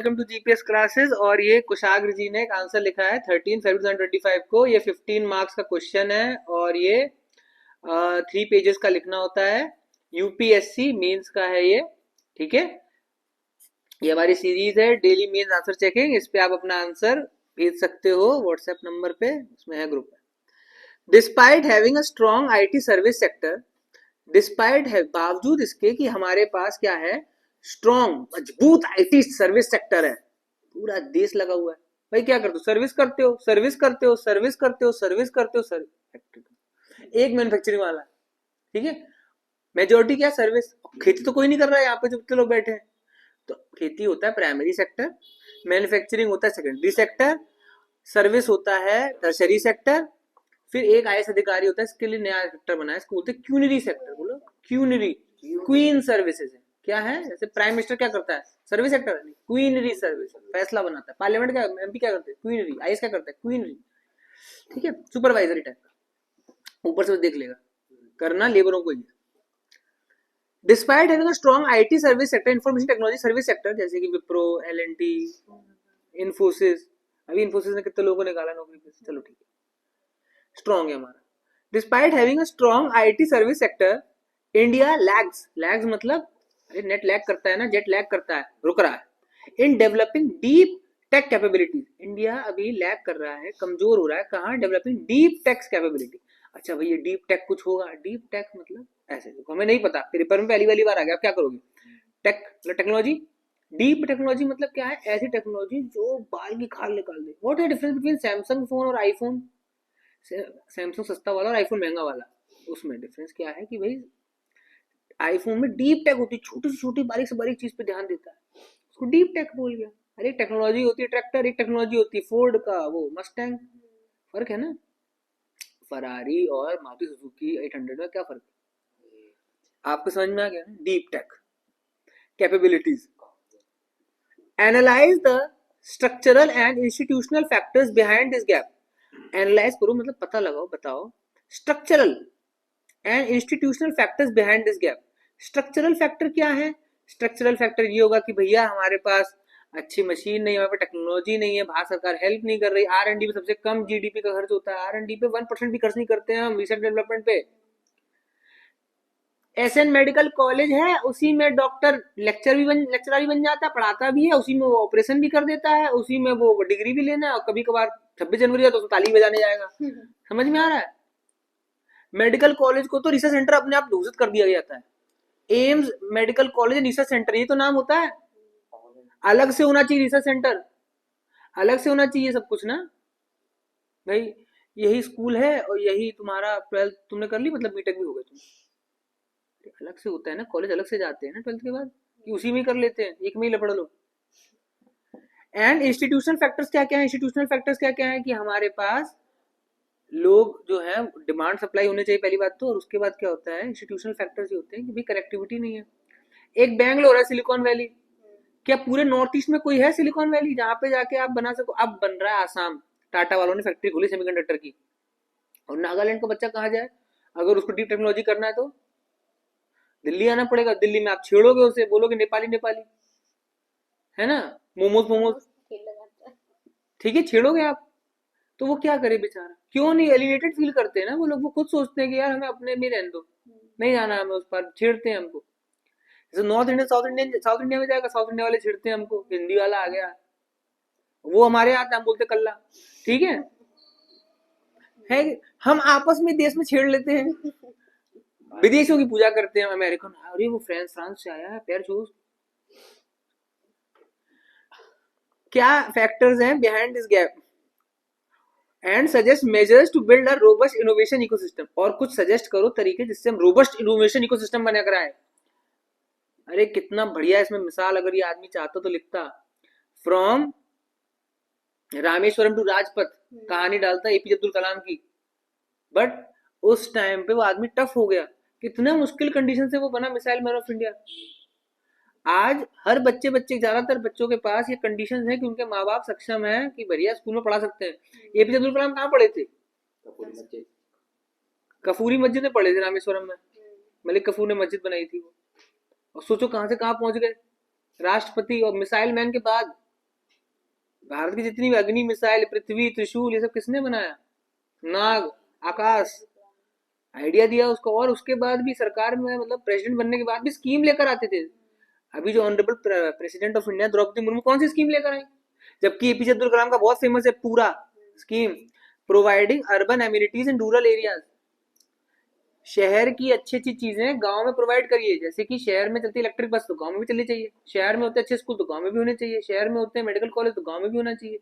Welcome to GPS classes. और ये कुशाग्र जी ने एक आंसर लिखा है 13 फरवरी 2025 को। ये 15 मार्क्स का क्वेश्चन है और ये 3 पेजेस का लिखना होता है। यूपीएससी मेंस का है ये, ठीक है। ये हमारी सीरीज है डेली मेंस आंसर चेकिंग। इस पे आप अपना आंसर भेज सकते हो व्हाट्सएप नंबर पे, उसमें है ग्रुप में। Despite having a strong IT service sector, despite है बावजूद इसके कि हमारे पास क्या है, स्ट्रॉन्ग मजबूत आईटी सर्विस सेक्टर है, पूरा देश लगा हुआ है। भाई क्या करते हो? सर्विस करते हो, सर्विस करते हो, सर्विस करते हो, सर्विस करते हो, सर्विस। एक मैन्युफैक्चरिंग वाला, ठीक है। मेजोरिटी क्या, सर्विस। खेती तो कोई नहीं कर रहा है यहाँ पे जो लोग बैठे हैं। तो खेती होता है प्राइमरी सेक्टर, मैन्युफैक्चरिंग होता है सेकेंडरी सेक्टर, सर्विस होता है टर्शरी सेक्टर, फिर एक आईएएस अधिकारी होता है, इसके लिए नया सेक्टर बना है, इसको बोलते हैं क्यूनरी सेक्टर। बोलो क्यूनरी, क्वीन सर्विसेज है। क्या है? जैसे प्राइम मिनिस्टर क्या करता है, सर्विस सेक्टर, क्वीनरी सर्विस, फैसला बनाता है। पार्लियामेंट क्या, एमपी क्या करते हैं, क्वीनरी। आईएएस क्या करता है, क्वीनरी, ठीक है, सुपरवाइजरी टाइप। ऊपर से देख लेगा, करना लेबरों को ही। Despite having a strong IT service sector, information technology service sector, जैसे कि विप्रो, एलएनटी, इन्फोसिस। अभी इन्फोसिस ने कितने लोगों को निकाला नौकरी पे, चलो ठीक है, स्ट्रॉन्ग है हमारा। Despite having a strong IT service sector, India lags, lags मतलब अरे नेट लैग करता है ना, जेट लैग करता है, रुक रहा है। In developing deep tech capabilities, India अभी लैग कर रहा है, कमजोर हो रहा है। कहाँ? Developing deep tech capability. अच्छा भाई, ये डीप टेक कुछ होगा? डीप टेक मतलब ऐसे हमें नहीं पता, पेपर में पहली बार आ गया, आप क्या करोगे? टेक मतलब टेक्नोलॉजी। डीप टेक्नोलॉजी मतलब क्या है? ऐसी टेक्नोलॉजी जो बाल की खाल निकाल दे। What is difference between Samsung phone और आईफोन? सैमसंग सस्ता वाला और आईफोन महंगा वाला, उसमें डिफरेंस क्या है कि भाई आईफोन में डीप टेक होती है, छोटी से छोटी बारीक से बारीक चीज पे ध्यान देता है, उसको डीप टेक बोल गया। अरे एक टेक्नोलॉजी होती है ट्रैक्टर, एक टेक्नोलॉजी होती है फोर्ड का वो मस्टैंग, फर्क है ना। फरारी और मारुति सुजुकी 800 में क्या फर्क है? आपको समझ में आ गया ना? Deep tech capabilities. Analyse the structural and institutional factors behind this gap. Analyse करो मतलब पता लगाओ, बताओ structural and institutional factors behind this gap. Structural factor क्या है? स्ट्रक्चरल फैक्टर ये होगा कि भैया हमारे पास अच्छी मशीन नहीं है, हमारे पास टेक्नोलॉजी नहीं है, भारत सरकार हेल्प नहीं कर रही, आर&डी पे सबसे कम जीडीपी का खर्च होता है, आर&डी पे 1% भी खर्च नहीं करते हैं हम रिसर्च डेवलपमेंट पे। एसएन मेडिकल कॉलेज है, उसी में डॉक्टर लेक्चरर भी बन जाता है, पढ़ाता भी है, उसी में वो ऑपरेशन भी कर देता है, उसी में वो डिग्री भी लेना है, और कभी कभार 26 जनवरी है तो ताली बजाने जाएगा। समझ में आ रहा है? मेडिकल कॉलेज को तो रिसर्च सेंटर अपने आप घोषित कर दिया जाता है, AIIMS medical college research centre, ये तो नाम होता है। अलग से होना चाहिए रिसर्च सेंटर, अलग से होना चाहिए सब कुछ ना भाई। यही स्कूल है और यही तुम्हारा 12th तुमने कर ली, मतलब बीटेक भी हो गए तुम। अलग से होता है ना, कॉलेज अलग से जाते हैं ना 12th के बाद, कि उसी में कर लेते हैं, एक में ही लपड़ लो। एंड इंस्टीट्यूशनल फैक्टर्स क्या क्या है? इंस्टीट्यूशनल फैक्टर्स क्या क्या है कि हमारे पास लोग जो है, डिमांड सप्लाई होनी चाहिए पहली बात तो, और उसके बाद क्या होता है, इंस्टीट्यूशनल फैक्टर्स ये होते हैं कि भाई कनेक्टिविटी नहीं है। एक बैंगलोर है, सिलिकॉन वैली, क्या पूरे नॉर्थ ईस्ट में कोई है सिलिकॉन वैली जहां पे जाके आप बना सको? अब बन रहा है आसाम, टाटा वालों ने फैक्ट्री खोली सेमीकंडक्टर की, और नागालैंड का बच्चा कहाँ जाए अगर उसको डीप टेक्नोलॉजी करना है? तो दिल्ली आना पड़ेगा। दिल्ली में आप छेड़ोगे उसे, बोलोगे नेपाली नेपाली, है ना, मोमोज मोमोज, ठीक है, छेड़ोगे आप, तो वो क्या करे बेचारा? क्यों नहीं एलिनेटेड फील करते हैं ना वो लोग, वो खुद सोचते हैं कि यार हमें अपने में रहने दो, नहीं जाना हमें उस पर, छेड़ते हैं हमको। जैसे नॉर्थ इंडियन साउथ इंडिया में जाएगा, साउथ इंडिया वाले छेड़ते हैं हमको, हिंदी वाला आ गया, वो हमारे यहाँ हम बोलते कल्ला, ठीक है। हम आपस में देश में छेड़ लेते हैं, विदेशियों की पूजा करते हैं, अमेरिकन, अरे वो फ्रांस से आया है, पैर छू। क्या फैक्टर्स हैं behind this gap? And suggest measures to build a robust innovation ecosystem, और कुछ सजेस्ट करो तरीके जिससे हम रोबस्ट इनोवेशन इकोसिस्टम बना कर आए। अरे कितना बढ़िया इसमें मिसाल, अगर ये आदमी चाहता तो लिखता, फ्रॉम रामेश्वरम टू राजपथ, कहानी डालता एपीजे अब्दुल कलाम की, बट उस टाइम पे वो आदमी टफ हो गया, कितना मुश्किल कंडीशन से वो बना मिसाइल मैन ऑफ इंडिया। आज हर बच्चे ज्यादातर बच्चों के पास ये कंडीशंस है कि उनके माँ बाप सक्षम है कि बढ़िया स्कूल में पढ़ा सकते हैं। एपीजे अब्दुल कलाम कहाँ पढ़े थे? कफूरी मस्जिद में पढ़े थे, रामेश्वरम में मलिक कफूर ने मस्जिद बनाई थी वो, और सोचो कहां से कहां पहुंच गए, राष्ट्रपति और मिसाइल मैन के बाद भारत की जितनी भी अग्नि मिसाइल, पृथ्वी, त्रिशूल, ये सब किसने बनाया? नाग, आकाश, आइडिया दिया उसको। और उसके बाद भी सरकार में मतलब प्रेसिडेंट बनने के बाद भी स्कीम लेकर आते थे। अभी जो honourable president of India Draupadi Murmu कौन सी स्कीम लेकर आई? जबकि एपीजे अब्दुल कलाम का बहुत फेमस है पूरा scheme, providing urban amenities in rural areas. शहर की अच्छी अच्छी चीजें गांव में प्रोवाइड करिए। जैसे कि शहर में चलती इलेक्ट्रिक बस तो गांव में भी चलनी चाहिए, शहर में होते अच्छे स्कूल तो गांव में भी होने चाहिए, शहर में होते हैं मेडिकल कॉलेज तो गांव में भी होना चाहिए।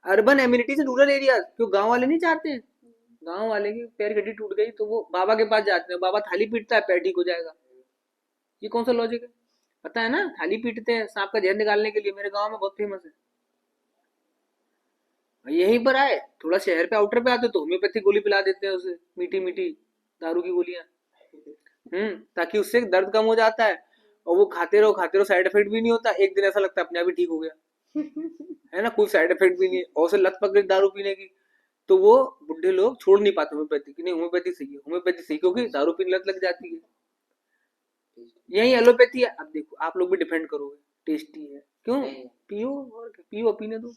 Urban amenities in rural areas, क्यों गांव वाले नहीं चाहते हैं? गांव वाले की पैर गड्डी टूट गई तो वो बाबा के पास जाते हैं, बाबा थाली पीटता है, पैर ठीक हो जाएगा। ये कौन सा लॉजिक है? पता है ना, थाली पीटते हैं सांप का जहर निकालने के लिए, मेरे गांव में बहुत फेमस है। यहीं पर आए, थोड़ा शहर पे आउटर पे आते तो होम्योपैथी गोली पिला देते हैं उसे, मीठी मीठी दारू की गोलियां, ताकि उससे दर्द कम हो जाता है। और वो खाते रहो, साइड इफेक्ट भी नहीं होता, एक दिन ऐसा लगता है अपने आप ही ठीक हो गया है ना, कोई साइड इफेक्ट भी नहीं है। और उसे लत पकड़ दारू पीने की, तो वो बुढ़े लोग छोड़ नहीं पाते होम्योपैथी की, नहीं होम्योपैथी सही है, होम्योपैथी सही, क्योंकि दारू पीने लत लग जाती है। यही एलोपैथी है। अब देखो आप लोग भी डिफेंड करोगे, टेस्टी है क्यों, पियो और पियो, पीने दो।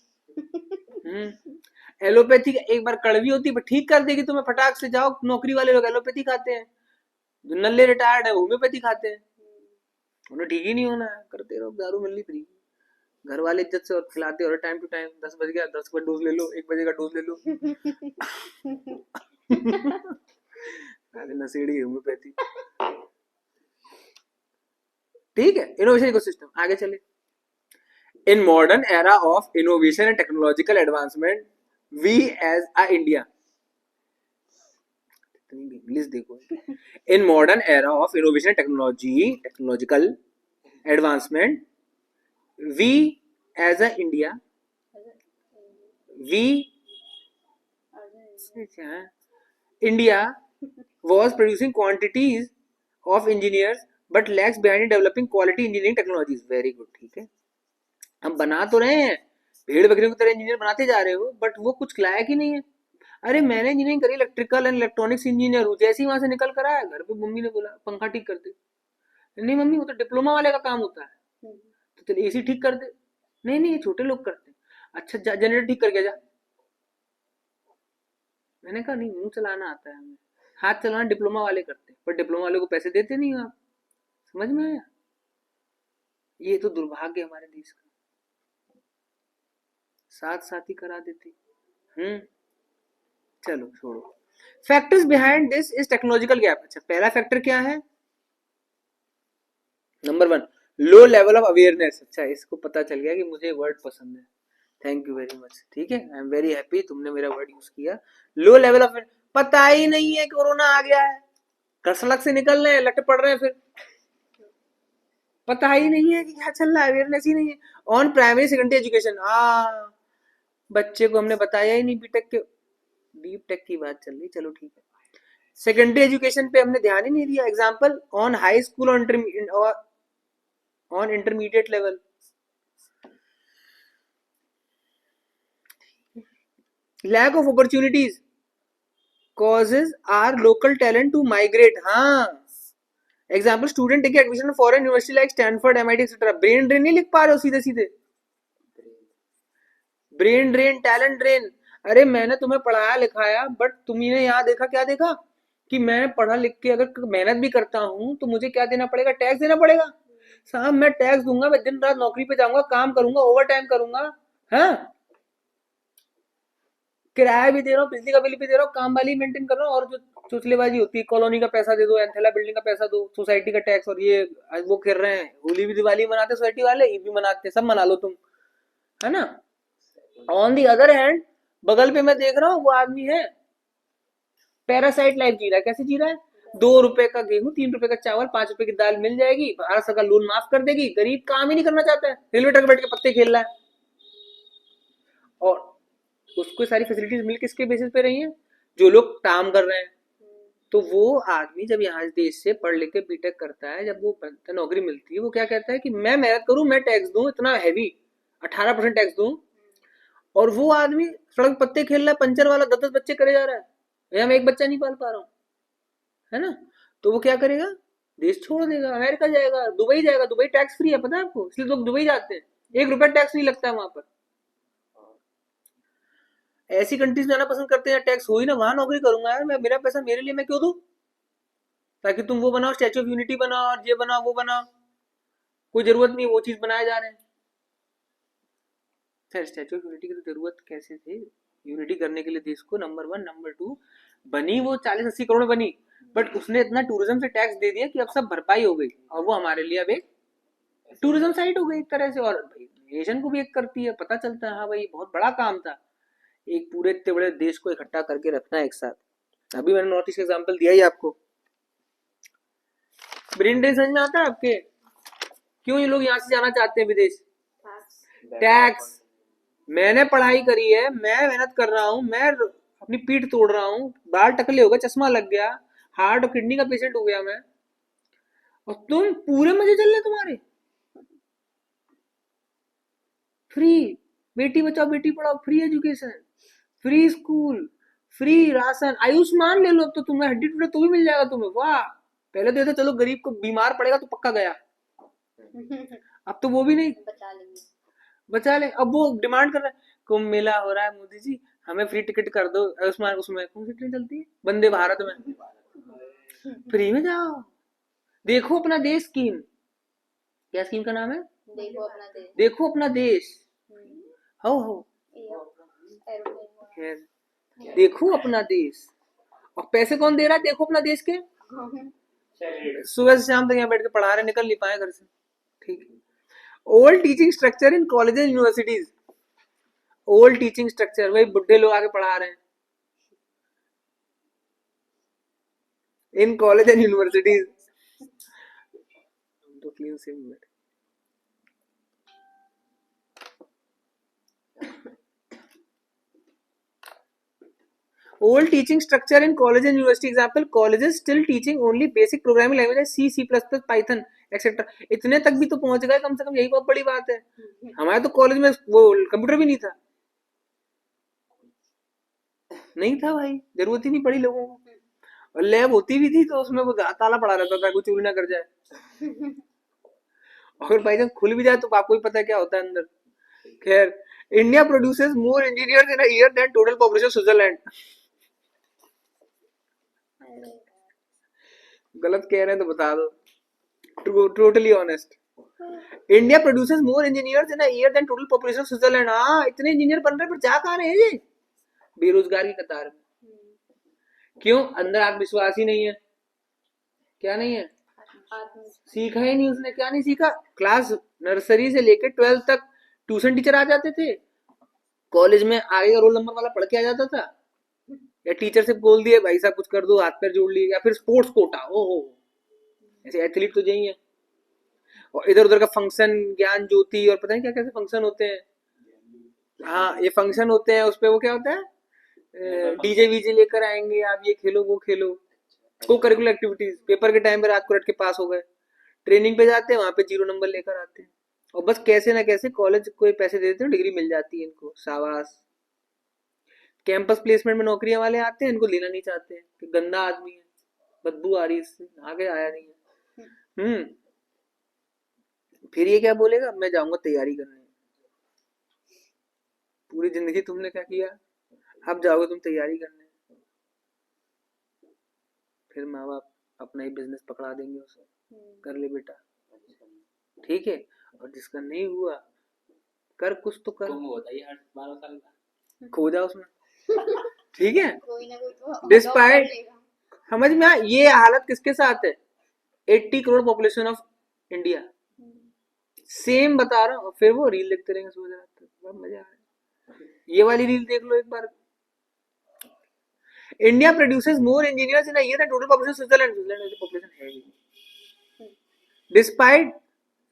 एलोपैथी एक बार कड़वी होती है ठीक कर देगी तुम्हें फटाक से। जाओ, नौकरी वाले लोग एलोपैथी खाते हैं, जो नल्ले रिटायर्ड है होम्योपैथी खाते हैं, उन्हें ठीक ही नहीं होना है, करते रहो, दारू मिलनी फ्री, घर वाले इज्जत से और खिलाते और टाइम टू टाइम। 10 बज गया, 10 का डोज ले लो, 1 बजे का डोज ले लो नशेड़ी होम्योपैथी। ठीक है, इनोवेशन इकोसिस्टम आगे चले। In modern era of innovation and technological advancement, we as a India, English देखो, in modern era of innovation technological advancement, we as a India, we India was producing quantities of engineers but lags behind in developing quality engineering technologies. Very good, ठीक है, हम बना तो रहे हैं, भेड़ बकरियों की तरह इंजीनियर बनाते जा रहे हो, बट वो कुछ लायक ही नहीं है। अरे मैंने इंजीनियरिंग करी, इलेक्ट्रिकल एंड इलेक्ट्रॉनिक्स इंजीनियर हूँ, जैसे ही वहां से निकल कर आया घर पे मम्मी ने बोला पंखा ठीक कर दे। नहीं मम्मी, वो तो डिप्लोमा वाले का काम होता है, तो चल एसी ठीक कर दे। नहीं नहीं, ये छोटे लोग करते हैं। अच्छा जनरेटर ठीक करके जा। मैंने कहा नहीं, मुंह चलाना आता है हमें, हाथ चलाना डिप्लोमा वाले करते हैं, पर डिप्लोमा वाले को पैसे देते नहीं हो आप। समझ में आया? ये तो दुर्भाग्य हमारे देश का, साथ साथ ही करा देते। चलो छोड़ो। Factors behind this is technological gap. अच्छा, पहला फैक्टर क्या है? Number 1, low level of awareness. अच्छा, इसको पता चल गया कि मुझे वर्ड पसंद है, थैंक यू वेरी मच। ठीक है, आई एम वेरी हैप्पी तुमने मेरा वर्ड यूज किया। लो लेवल ऑफ, पता ही नहीं है कोरोना आ गया है, कसलक से निकल रहे हैं, लट पड़ रहे हैं, फिर पता ही नहीं है कि क्या चल रहा है, अवेयरनेस ही नहीं है। ऑन प्राइमरी सेकेंडरी एजुकेशन, बच्चे को हमने बताया ही नहीं, बीटेक के डीप टेक की बात चल रही, चलो ठीक है। सेकेंडरी एजुकेशन पे हमने ध्यान ही नहीं दिया। Example, on high school on intermediate level. Lack of opportunities causes our local talent to migrate. हाँ, example, student take admission foreign university like Stanford, MIT etcetera. Brain drain नहीं लिख पा रहे हो सीधे सीधे, ब्रेन ड्रेन, टैलेंट ड्रेन। अरे मैंने तुम्हें पढ़ाया लिखाया, बट तुमने यहाँ देखा, क्या देखा कि मैं पढ़ा लिख के अगर मेहनत भी करता हूँ तो मुझे क्या देना पड़ेगा? टैक्स देना पड़ेगा। साहब मैं टैक्स दूंगा, मैं दिन रात नौकरी पे जाऊंगा, काम करूंगा, ओवर टाइम करूंगा, हाँ, किराया भी दे रहा हूँ, बिजली का बिल भी दे रहा हूँ, काम वाली मेंटेन कर रहा हूँ, और जो चुचलेबाजी होती है, कॉलोनी का पैसा दे दो, एंथेला बिल्डिंग का पैसा दो, सोसाइटी का टैक्स, और ये वो कर रहे हैं। होली भी दिवाली मनाते सोसाइटी वाले, ईद भी मनाते, सब मना लो तुम, है ना। ऑन दी अदर हैंड, बगल पे मैं देख रहा हूँ वो आदमी है पैरासाइट लाइफ जी रहा है। कैसे जी रहा है? 2 रुपए का गेहूं, 3 रुपए का चावल, 5 रुपए की दाल मिल जाएगी, भारत सरकार लोन माफ कर देगी, गरीब काम ही नहीं करना चाहता है, रेलवे ट्रैक बैठ के पत्ते खेल रहा है, और उसको सारी फैसिलिटीज मिल किसके बेसिस पे रही है? जो लोग काम कर रहे हैं। तो वो आदमी जब यहाँ देश से पढ़ लिख के बीटेक करता है, जब वो नौकरी मिलती है, वो क्या कहता है कि मैं मेहनत करूं, मैं टैक्स दूं इतना हैवी, 18% टैक्स दूं, और वो आदमी सड़क पत्ते खेल रहा है, पंचर वाला 10-10 बच्चे करे जा रहा है, मैं एक बच्चा नहीं पाल पा रहा हूँ, है ना। तो वो क्या करेगा? देश छोड़ देगा, अमेरिका जाएगा, दुबई जाएगा। दुबई टैक्स फ्री है, पता है आपको, इसलिए लोग दुबई जाते हैं, 1 रुपया टैक्स नहीं लगता है वहां पर। ऐसी कंट्रीज में जाना पसंद करते हैं, टैक्स हो ही ना, वहां नौकरी करूंगा यार मैं, मेरा पैसा मेरे लिए, मैं क्यों दूं, ताकि तुम वो बनाओ, स्टैच्यू ऑफ यूनिटी बनाओ और ये बनाओ वो बनाओ, कोई जरूरत नहीं, वो चीज बनाए जा रहे हैं। सर स्टैच्यू ऑफ यूनिटी की तो जरूरत कैसे थे, यूनिटी करने के लिए देश को, नंबर 1, नंबर 2 बनी वो 40-80 करोड़ बनी, बट उसने इतना टूरिज्म से टैक्स दे दिया कि अब सब भरपाई हो गई, और वो हमारे लिए अब एक टूरिज्म साइट हो गई एक तरह से, और नेशन को भी एक करती है, पता चलता है हाँ भाई बहुत बड़ा काम था, एक पूरे इतने बड़े देश को इकट्ठा करके रखना एक साथ। अभी मैंने नॉर्थ ईस्ट का एग्जाम्पल दिया ही आपको। ब्रेन ड्रेन समझ में आता है आपके, क्यों ये लोग यहाँ से जाना चाहते हैं विदेश, टैक्स। मैंने पढ़ाई करी है, मैं मेहनत कर रहा हूँ, मैं अपनी पीठ तोड़ रहा हूँ, बाल टकले हो गए, चश्मा लग गया, हार्ट और किडनी का पेशेंट हो गया मैं, और तुम पूरे मजे चल रहे तुम्हारे, free Beti Bachao Beti Padhao, free education, free school, free ration, Ayushman ले लो, अब तो तुम्हें हड्डी टूटे तो भी मिल जाएगा तुम्हें, वाह। पहले तो ये था चलो गरीब को बीमार पड़ेगा तो पक्का गया, अब तो वो भी नहीं, बचा ले। अब वो डिमांड कर रहा है, कुंभ मेला हो रहा है मोदी जी, हमें फ्री टिकट कर दो, आयुष्मान उसमें कौन सी ट्रेन चलती है, वंदे भारत में, फ्री में जाओ, देखो अपना देश स्कीम, क्या स्कीम का नाम है, देखो अपना देश, देखो अपना देश, हो खैर, देखो अपना देश, और पैसे कौन दे रहा है देखो अपना देश के, सुबह से शाम तक यहाँ बैठ के पढ़ा रहे, निकल नहीं पाए घर से, ठीक है। Old teaching structure in college and universities, old teaching structure, वही बुढ़े लोग आके पढ़ा रहे हैं इन कॉलेज एंड यूनिवर्सिटीज, तो क्लीन सेम में old teaching structure in college and university, example colleges still teaching only basic programming language C, C++, Python etc, इतने तक भी तो पहुंच गए कम से कम, यही बहुत बड़ी बात है। हमारे तो कॉलेज में वो कंप्यूटर भी नहीं था, नहीं था भाई, जरूरत ही नहीं पड़ी लोगों को, और लैब होती भी थी तो उसमें वो ताला पड़ा रहता था, कोई चोरी ना कर जाए, और भाई जब खुल भी जाए तो आपको भी पता है क्या होता है अंदर। खैर, India produces more engineers in a year than total population Switzerland, गलत कह रहे हैं तो बता दो, totally honest, India produces more engineers in a year than total population Switzerland. हाँ इतने इंजीनियर बन रहे हैं, पर जा कहाँ रहे हैं ये, बेरोजगार की कतार में, क्यों, अंदर आत्मविश्वास ही नहीं है, क्या नहीं है, सीखा ही नहीं उसने, क्या नहीं सीखा, क्लास नर्सरी से लेकर 12th तक ट्यूशन टीचर आ जाते थे, कॉलेज में आगे का रोल नंबर वाला पढ़ के आ जाता था, या टीचर से बोल दिए भाई साहब कुछ कर दो, हाथ पैर जोड़ लिए, या फिर स्पोर्ट्स कोटा, ओहो ऐसे एथलीट तो यही है, और इधर उधर का फंक्शन, ज्ञान ज्योति और पता नहीं क्या कैसे फंक्शन होते हैं, हाँ ये फंक्शन होते हैं, उस पे वो क्या होता है, डीजे वीजे लेकर आएंगे, आप ये खेलो वो खेलो, को करिकुलर एक्टिविटीज, पेपर के टाइम पे रात को रट के पास हो गए, ट्रेनिंग पे जाते हैं वहां पे 0 नंबर लेकर आते हैं, और बस कैसे ना कैसे कॉलेज को पैसे देते हैं, डिग्री मिल जाती है इनको, शाबाश। कैंपस प्लेसमेंट में नौकरियां वाले आते हैं, इनको लेना नहीं चाहते हैं कि गंदा आदमी है, बदबू आ रही है इससे, आगे आया नहीं है। फिर ये क्या बोलेगा, मैं जाऊंगा तैयारी करने, पूरी जिंदगी तुमने क्या किया, अब जाओगे तुम तैयारी करने, फिर माँ बाप अपना ही बिजनेस पकड़ा देंगे उसे, कर ले बेटा, ठीक है, और जिसका नहीं हुआ कर कुछ तो कर, खो जा उसमें, ठीक है, कोई ना कोई तो डिस्पाइट, समझ में ये हालत किसके साथ है, 80 crore population of India, same बता रहा हूँ, फिर वो रील देखते रहेंगे सोच रहा, मजा आ रहा है, ये वाली रील देख लो एक बार, India produces more engineers in a year than total population Switzerland, Switzerland की पॉपुलेशन है ही, despite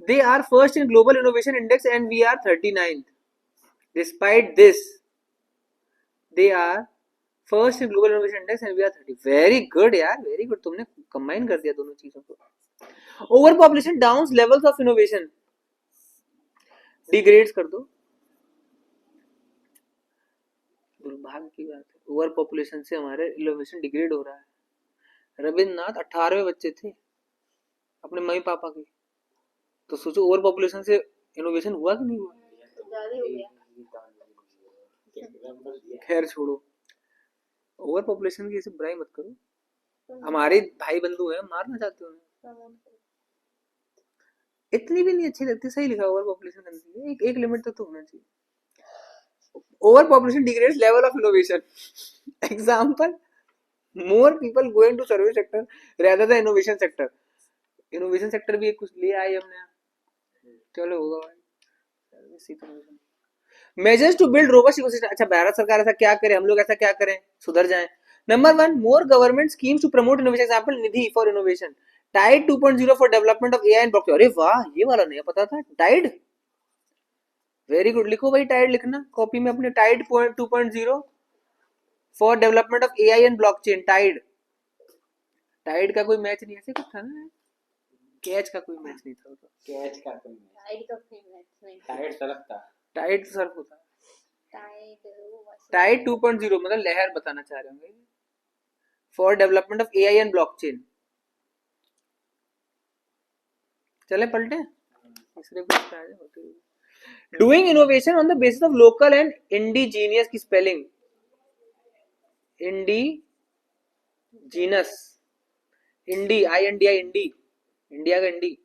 they are first in global innovation index and we are 39th, despite this they are first in global innovation index and we are 30, very good यार, very good, तुमने combine कर दिया दोनों चीजों को। Over population downs levels of innovation, degrades कर दो, दुर्भाग्य की बात है, ओवर पॉपुलेशन से हमारे इनोवेशन डिग्रेड हो रहा है। रविन्द्रनाथ 18वें बच्चे थे अपने मम्मी पापा के, तो सोचो ओवर पॉपुलेशन से इनोवेशन हुआ कि नहीं हुआ, ज्यादा हो गया, खैर छोड़ो, ओवर पॉपुलेशन की ऐसे बुराई मत करो, हमारे भाई बंधु हैं, मारना चाहते हो उन्हें। इतनी भी नहीं अच्छी लगती, सही लिखा, ओवर पॉपुलेशन गंदी है, एक लिमिट तक तो होना चाहिए। Over population degrades level of innovation. Example, more people going to service sector rather the innovation sector. Innovation sector भी एक कुछ ले आए हमने, चलो होगा भाई। Measures to build robust ecosystem. अच्छा, भारत सरकार ऐसा क्या करे, हम लोग ऐसा क्या करें सुधर जाएं। Number 1, more government schemes to promote innovation. Example, Nidhi for innovation, TIDE 2.0 for development of AI and blockchain. अरे वाह, ये वाला नहीं पता था, टाइड, वेरी गुड, लिखो भाई, टाइड लिखना कॉपी में अपने, TIDE 2.0 for development of AI and blockchain. TIDE, TIDE का कोई मैच नहीं, ऐसे कुछ था ना, कैच का कोई मैच नहीं था, कैच का कोई मैच, टाइड का कोई मैच नहीं, टाइड सर्फ था, टाइड सर्फ होता है, टाइड टाइड 2.0 मतलब लहर बताना चाह रहे होंगे, for development of AI and blockchain. चले पलटे, तीसरे को doing innovation on the basis of local and indigenous की spelling, indigenous, indi, INDI, indi, India का indi.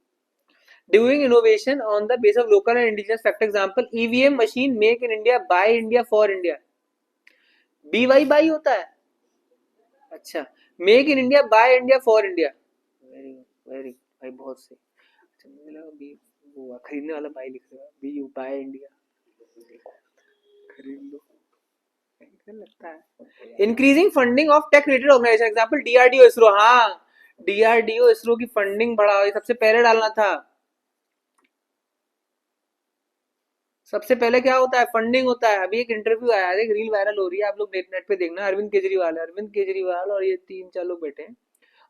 Doing innovation on the base of local and indigenous factor. Example, EVM machine make in India, by India, for India. BY by होता है, अच्छा, make in India, by India, for India, very very भाई, बहुत सही। अच्छा, मुझे लगा B, वो खरीदने वाला बाय लिख रहा है, BU बाय इंडिया, खरीद लो, लगता है। Increasing funding of tech related organisation. Example, DRDO, ISRO. हाँ, DRDO इसरो की फंडिंग बढ़ाओ, ये सबसे पहले डालना था। सबसे पहले क्या होता है, फंडिंग होता है। अभी एक इंटरव्यू आया, एक रील वायरल हो रही है, आप लोग नेट पे देखना, अरविंद केजरीवाल और ये 3-4 लोग बैठे हैं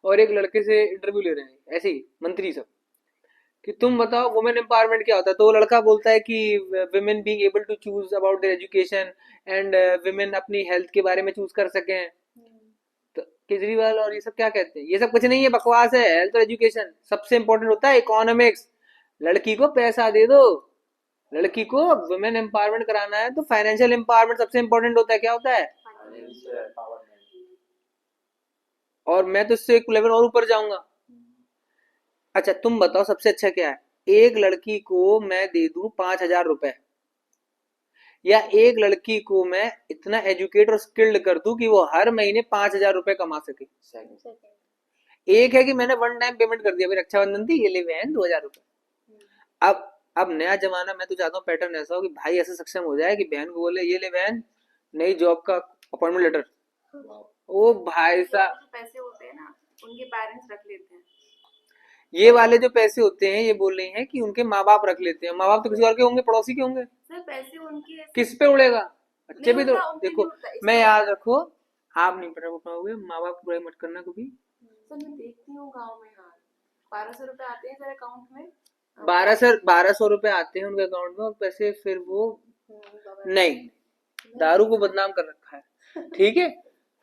और एक लड़के से इंटरव्यू ले रहे हैं, ऐसे ही मंत्री सब, कि तुम बताओ वुमेन एम्पावरमेंट क्या होता है। तो वो लड़का बोलता है कि women being able to choose about their education and women अपनी हेल्थ के बारे में चूज कर सकें। तो केजरीवाल और ये सब क्या कहते हैं, ये सब कुछ नहीं है, बकवास है। हेल्थ और एजुकेशन सबसे इंपॉर्टेंट होता है, इकोनॉमिक्स। लड़की को पैसा दे दो, लड़की को वुमेन एम्पावरमेंट कराना है तो फाइनेंशियल एम्पावरमेंट सबसे इंपॉर्टेंट होता है। क्या होता है, और मैं तो इससे एक लेवल और ऊपर जाऊंगा। अच्छा, तुम बताओ सबसे अच्छा क्या है, एक लड़की को मैं दे दूं 5,000 रुपए, या एक लड़की को मैं इतना एजुकेट और स्किल्ड कर दूं कि वो हर महीने 5,000 रुपए कमा सके। एक है कि मैंने वन टाइम पेमेंट कर दिया, भाई रक्षाबंधन थी, ये ले बहन 2,000 रुपए। अब नया जमाना, मैं तो चाहता हूँ पैटर्न ऐसा हो कि भाई ऐसे सक्षम हो जाए कि बहन को बोले, ये ले बहन नई जॉब का अपॉइंटमेंट लेटर। ओ भाई साहब, पैसे होते हैं ना, उनके पेरेंट्स रख लेते हैं। ये वाले जो पैसे होते हैं, ये बोल रही हैं कि उनके माँ बाप रख लेते हैं। माँ बाप तो किसी और के होंगे, पड़ोसी के होंगे, सर पैसे उनके किस पे उड़ेगा, बच्चे भी तो उनके देखो। नहीं उड़ता, मैं याद रखो, आप नहीं पता पाओगे, माँ बाप की बुराई मत करना कभी। सर मैं देखती हूँ गाँव में, हाँ 1200 रुपए आते हैं सर अकाउंट में। 1200 रुपए आते हैं उनके अकाउंट में, और पैसे फिर वो नहीं, दारू को बदनाम कर रखा है, ठीक है,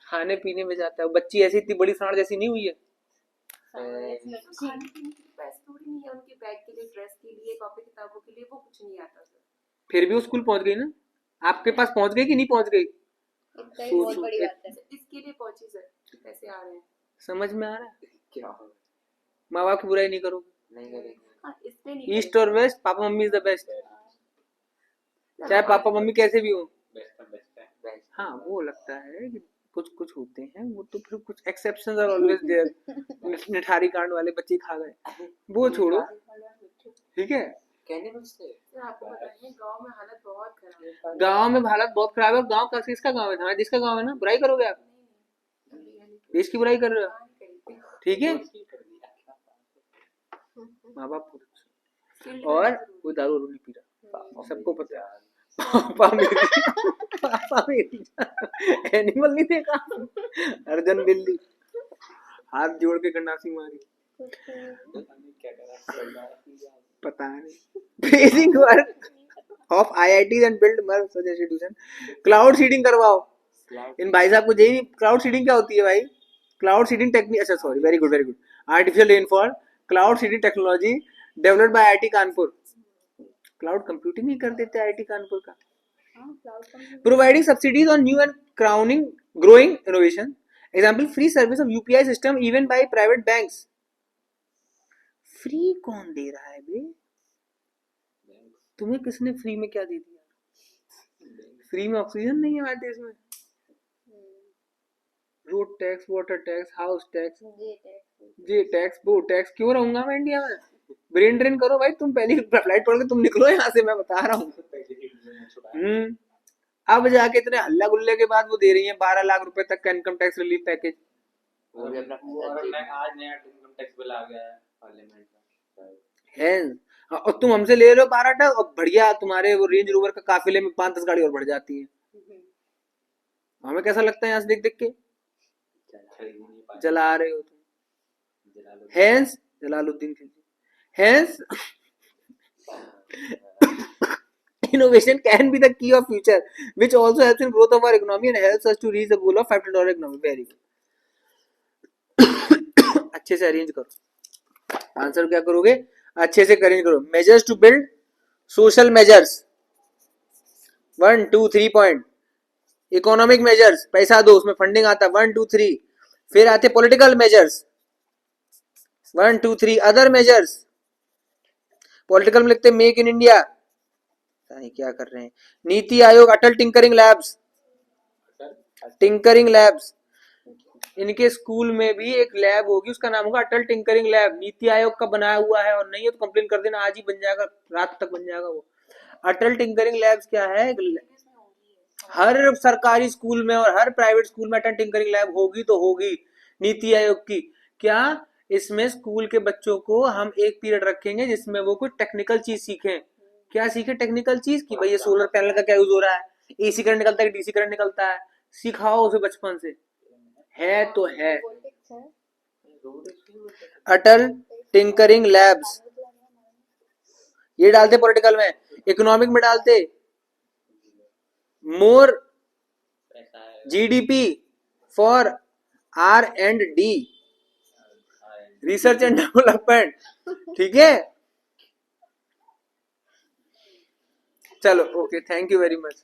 खाने पीने में जाता है। बच्ची ऐसी इतनी बड़ी सांड जैसी नहीं हुई है। खाने पीने के पैसे थोड़ी नहीं है, उनके बैग के लिए, ड्रेस के लिए, कॉपी किताबों के लिए, वो कुछ नहीं आता सर। फिर भी वो स्कूल पहुंच गई ना, आपके पास पहुंच गई कि नहीं पहुंच गई, बहुत बड़ी बात है। इसके लिए पहुंची सर, पैसे आ रहे हैं। समझ में आ रहा है। क्या हो, माँ बाप की बुराई नहीं करो, नहीं करेंगे, हाँ, इसमें नहीं ईस्ट और waste, papa mummy is the best, चाहे पापा मम्मी कैसे भी हो। बेस्ट है। हाँ, वो लगता है कि कुछ कुछ होते हैं, वो तो फिर कुछ exceptions are always there. Nithari कांड वाले बच्चे खा गए, वो छोड़ो, ठीक है। कहने को से सर आपको बताइए, गांव में हालत बहुत खराब है। गांव में हालत बहुत खराब है। गांव का किसका गांव है, हमारा जिसका गांव है ना, बुराई करोगे आप, देश की बुराई कर रहे हो, ठीक है। माँ बाप और कोई दारू नहीं पी रहा, सबको पता है। पापा मेरी एनिमल नहीं देखा, अर्जन बिल्ली हाथ जोड़ के गंडासी मारी, क्या करा, पता नहीं। Praising work of IITs and build more such institution. Cloud seeding करवाओ इन भाई साहब को। यही क्लाउड सीडिंग क्या होती है भाई, क्लाउड सीडिंग टेक्निक, अच्छा sorry, very good, artificial rainfall, cloud seeding technology developed by IIT Kanpur. Cloud computing ही कर देते हैं IIT कानपुर का, cloud computing Providing subsidies on new and growing innovation. Example, free service of UPI system even by private banks. Free कौन दे रहा है बे? तुम्हें किसने फ्री में क्या दे दिया? फ्री में ऑक्सीजन नहीं है हमारे देश में. Road tax, water tax, house tax, ये टैक्स, वो टैक्स. क्यों रहूंगा मैं इंडिया में? ब्रेन ड्रेन करो भाई, तुम पहली फ्लाइट पकड़ के तुम निकलो यहाँ से, मैं बता रहा हूँ. अब जाके इतने हल्ला गुल्ले के बाद वो दे रही है 12 लाख रुपए तक का इनकम टैक्स रिलीफ पैकेज. और आज नया इनकम टैक्स बिल आ गया है पार्लियामेंट में है. और तुम हमसे ले लो 12 टक और बढ़िया तुम्हारे वो रेंज रोवर का काफिले में 5-10 गाड़ी और बढ़ जाती है. हमें कैसा लगता है यहाँ से देख देख के? जला रहे हो तुम. Hence Jalaluddin Khilji. Hence innovation can be the key of future, which also helps in growth of our economy and helps us to reach the goal of $5 trillion economy. Very good. अच्छे से अरेंज करो. आंसर क्या करोगे? अच्छे से arrange करो. Measures to build social measures 1 2 3 point. Economic measures पैसा दो, उसमें फंडिंग आता 1 2 3. फिर आते political measures 1 2 3. Other measures political में लिखते मेक इन इंडिया. नहीं क्या कर रहे हैं. नीति आयोग, अटल टिंकरिंग लैब्स. टिंकरिंग लैब्स इनके स्कूल में भी एक लैब होगी, उसका नाम होगा अटल टिंकरिंग लैब. नीति आयोग का बनाया हुआ है, और नहीं है तो कंप्लेन कर देना, आज ही बन जाएगा, रात तक बन जाएगा वो. अटल टिंकरिंग लैब्स क्या है? हर सरकारी स्कूल में और हर प्राइवेट स्कूल में अटल टिंकरिंग लैब होगी तो होगी. नीति आयोग की क्या, इसमें स्कूल के बच्चों को हम एक पीरियड रखेंगे जिसमें वो कुछ टेक्निकल चीज सीखें. क्या सीखे? टेक्निकल चीज की भाई ये सोलर पैनल का क्या यूज हो रहा है, एसी करंट निकलता है, डीसी करंट निकलता है, सिखाओ उसे बचपन से. है तो है. अटल टिंकरिंग लैब्स ये डालते पॉलिटिकल में. इकोनॉमिक में डालते more GDP for R&D, research and development. ठीक है, चलो okay, thank you very much.